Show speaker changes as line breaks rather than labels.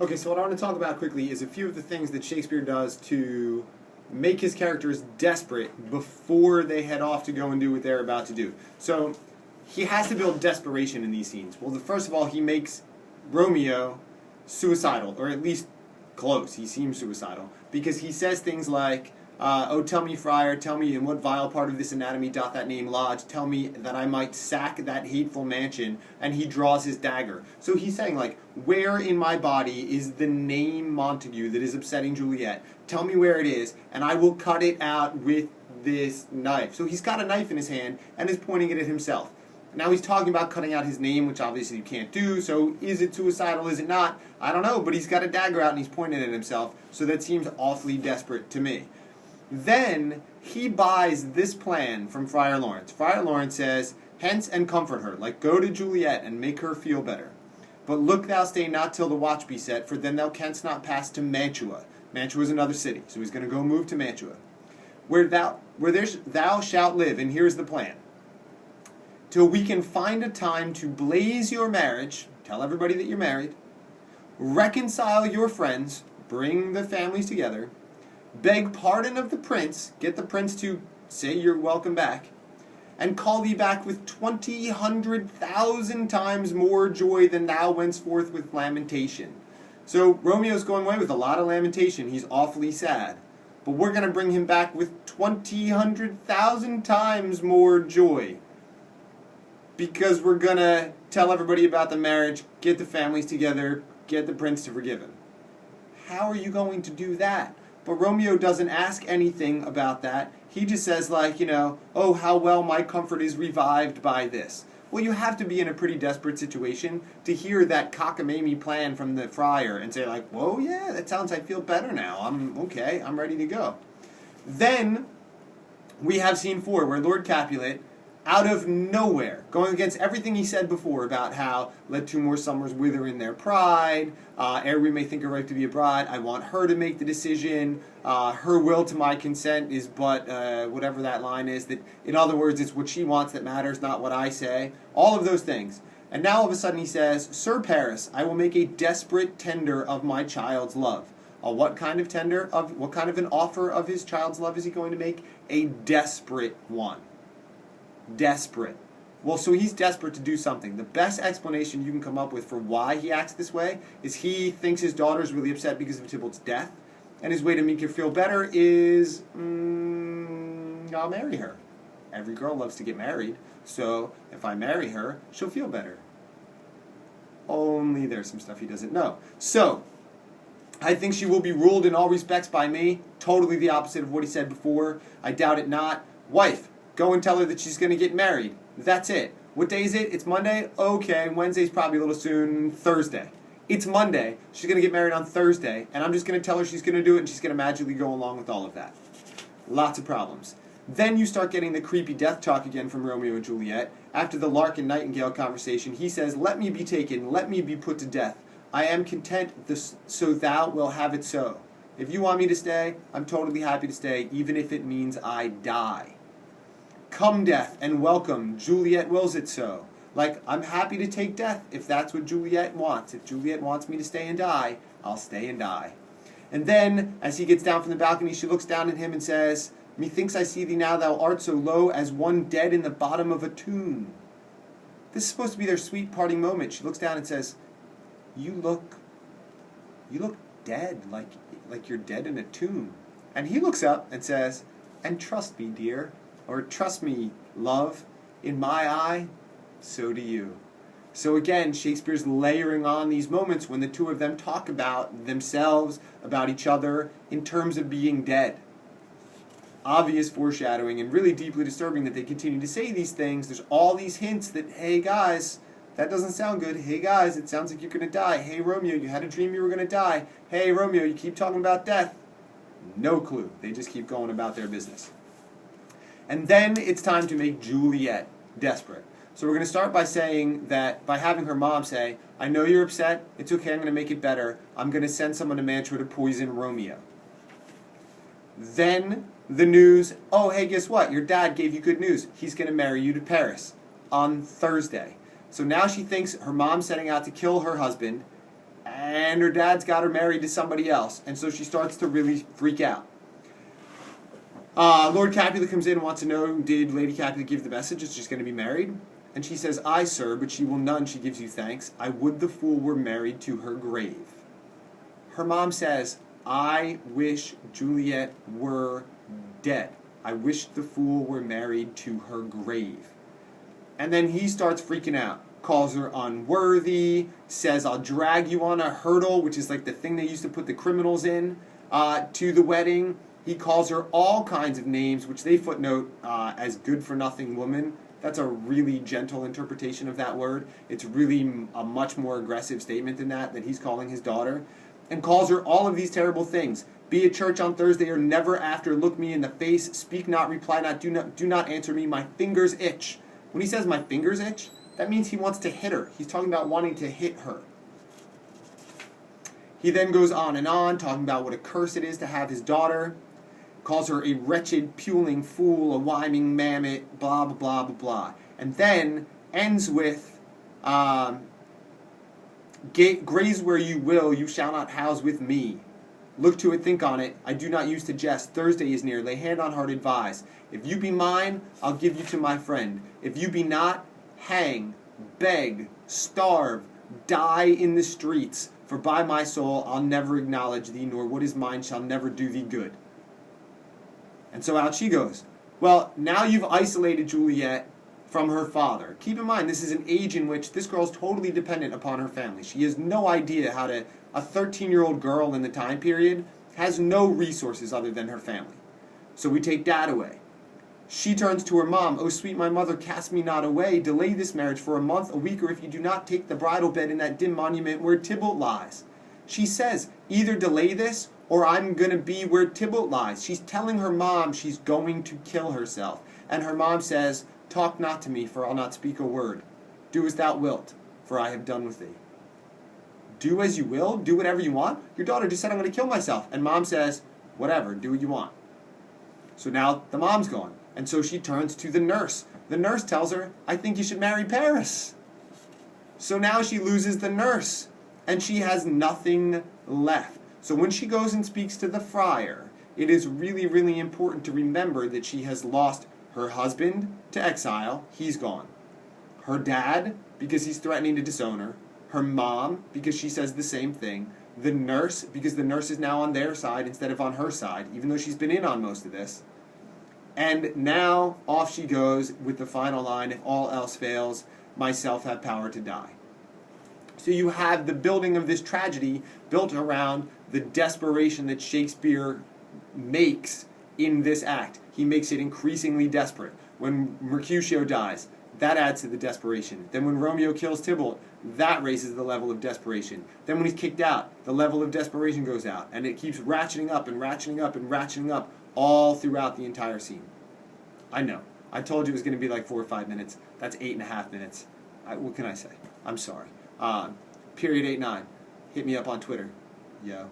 Okay, so what I want to talk about quickly is a few of the things that Shakespeare does to make his characters desperate before they head off to go and do what they're about to do. So he has to build desperation in these scenes. Well, first of all, he makes Romeo suicidal, or at least close. He seems suicidal because he says things like, "Oh, tell me, friar, tell me in what vile part of this anatomy doth that name lodge? Tell me that I might sack that hateful mansion." And he draws his dagger. So he's saying, like, where in my body is the name Montague that is upsetting Juliet? Tell me where it is, and I will cut it out with this knife. So he's got a knife in his hand and is pointing it at himself. Now he's talking about cutting out his name, which obviously you can't do, so is it suicidal, is it not? I don't know, but he's got a dagger out and he's pointing it at himself, so that seems awfully desperate to me. Then he buys this plan from Friar Lawrence. Friar Lawrence says, "Hence and comfort her, like go to Juliet and make her feel better. But look thou stay not till the watch be set, for then thou canst not pass to Mantua." Mantua is another city, so he's going to go move to Mantua. Where thou shalt live, and here's the plan. Till we can find a time to blaze your marriage, tell everybody that you're married, reconcile your friends, bring the families together, beg pardon of the prince, get the prince to say you're welcome back, and call thee back with 20,100,000 times more joy than thou wentst forth with lamentation. So Romeo's going away with a lot of lamentation. He's awfully sad. But we're going to bring him back with 20,100,000 times more joy. Because we're going to tell everybody about the marriage, get the families together, get the prince to forgive him. How are you going to do that? But Romeo doesn't ask anything about that. He just says, like, "Oh, how well my comfort is revived by this." Well, you have to be in a pretty desperate situation to hear that cockamamie plan from the friar and say, like, "Whoa, yeah, that sounds, I feel better now. I'm okay, I'm ready to go." Then we have scene 4 where Lord Capulet, out of nowhere, going against everything he said before about how let 2 more summers wither in their pride, ere we may think her right to be a bride, I want her to make the decision, her will to my consent is but, whatever that line is, that in other words, it's what she wants that matters, not what I say, all of those things. And now all of a sudden he says, "Sir Paris, I will make a desperate tender of my child's love." What kind of tender? What kind of an offer of his child's love is he going to make? A desperate one. Desperate. Well, so he's desperate to do something. The best explanation you can come up with for why he acts this way is he thinks his daughter's really upset because of Tybalt's death, and his way to make her feel better is, I'll marry her. Every girl loves to get married, so if I marry her, she'll feel better. Only there's some stuff he doesn't know. So, I think she will be ruled in all respects by me. Totally the opposite of what he said before. I doubt it not. Wife, go and tell her that she's going to get married. That's it. What day is it? It's Monday? Okay, Wednesday's probably a little soon. Thursday. It's Monday. She's going to get married on Thursday, and I'm just going to tell her she's going to do it, and she's going to magically go along with all of that. Lots of problems. Then you start getting the creepy death talk again from Romeo and Juliet. After the lark and nightingale conversation, he says, "Let me be taken, let me be put to death. I am content, so thou will have it so. If you want me to stay, I'm totally happy to stay, even if it means I die. Come death and welcome, Juliet wills it so." Like, I'm happy to take death if that's what Juliet wants. If Juliet wants me to stay and die, I'll stay and die. And then, as he gets down from the balcony, she looks down at him and says, "Methinks I see thee now, thou art so low as one dead in the bottom of a tomb." This is supposed to be their sweet parting moment. She looks down and says, You look dead, like you're dead in a tomb." And he looks up and says, "And trust me, dear, or trust me, love, in my eye, so do you." So again, Shakespeare's layering on these moments when the two of them talk about themselves, about each other, in terms of being dead. Obvious foreshadowing, and really deeply disturbing that they continue to say these things. There's all these hints that, hey guys, that doesn't sound good. Hey guys, it sounds like you're going to die. Hey Romeo, you had a dream you were going to die. Hey Romeo, you keep talking about death. No clue. They just keep going about their business. And then it's time to make Juliet desperate. So we're going to start by saying that, by having her mom say, "I know you're upset. It's okay, I'm going to make it better. I'm going to send someone to Mantua to poison Romeo." Then the news, "Oh, hey, guess what? Your dad gave you good news. He's going to marry you to Paris on Thursday." So now she thinks her mom's setting out to kill her husband, and her dad's got her married to somebody else, and so she starts to really freak out. Lord Capulet comes in and wants to know, did Lady Capulet give the message that she's going to be married? And she says, "Aye, sir, but she will none, she gives you thanks. I would the fool were married to her grave." Her mom says, "I wish Juliet were dead. I wish the fool were married to her grave." And then he starts freaking out. Calls her unworthy, says, "I'll drag you on a hurdle," which is like the thing they used to put the criminals in, to the wedding. He calls her all kinds of names, which they footnote as good-for-nothing woman. That's a really gentle interpretation of that word. It's really a much more aggressive statement than that he's calling his daughter. And calls her all of these terrible things. "Be at church on Thursday or never after. Look me in the face. Speak not, reply not, do not answer me. My fingers itch." When he says my fingers itch, that means he wants to hit her. He's talking about wanting to hit her. He then goes on, talking about what a curse it is to have his daughter. Calls her a wretched, puling fool, a whining mammet, blah, blah, blah, blah, blah. And then ends with, "Graze where you will, you shall not house with me. Look to it, think on it. I do not use to jest. Thursday is near. Lay hand on heart, advise. If you be mine, I'll give you to my friend. If you be not, hang, beg, starve, die in the streets. For by my soul, I'll never acknowledge thee, nor what is mine shall never do thee good." And so out she goes. Well, now you've isolated Juliet from her father. Keep in mind, this is an age in which this girl's totally dependent upon her family. She has no idea how to... A 13-year-old girl in the time period has no resources other than her family. So we take dad away. She turns to her mom. "Oh, sweet my mother, cast me not away. Delay this marriage for a month, a week, or if you do not take the bridal bed in that dim monument where Tybalt lies." She says, either delay this or I'm going to be where Tybalt lies. She's telling her mom she's going to kill herself. And her mom says, "Talk not to me, for I'll not speak a word. Do as thou wilt, for I have done with thee." Do as you will? Do whatever you want? Your daughter just said, "I'm going to kill myself." And mom says, "Whatever, do what you want." So now the mom's gone. And so she turns to the nurse. The nurse tells her, "I think you should marry Paris." So now she loses the nurse. And she has nothing left. So when she goes and speaks to the friar, it is really, really important to remember that she has lost her husband to exile. He's gone. Her dad, because he's threatening to disown her. Her mom, because she says the same thing. The nurse, because the nurse is now on their side instead of on her side, even though she's been in on most of this. And now off she goes with the final line, "If all else fails, myself have power to die." So you have the building of this tragedy built around the desperation that Shakespeare makes in this act. He makes it increasingly desperate. When Mercutio dies, that adds to the desperation. Then when Romeo kills Tybalt, that raises the level of desperation. Then when he's kicked out, the level of desperation goes out. And it keeps ratcheting up and ratcheting up and ratcheting up all throughout the entire scene. I know. I told you it was going to be like 4 or 5 minutes. That's 8.5 minutes. What can I say? I'm sorry. Period 89. Hit me up on Twitter. Yo.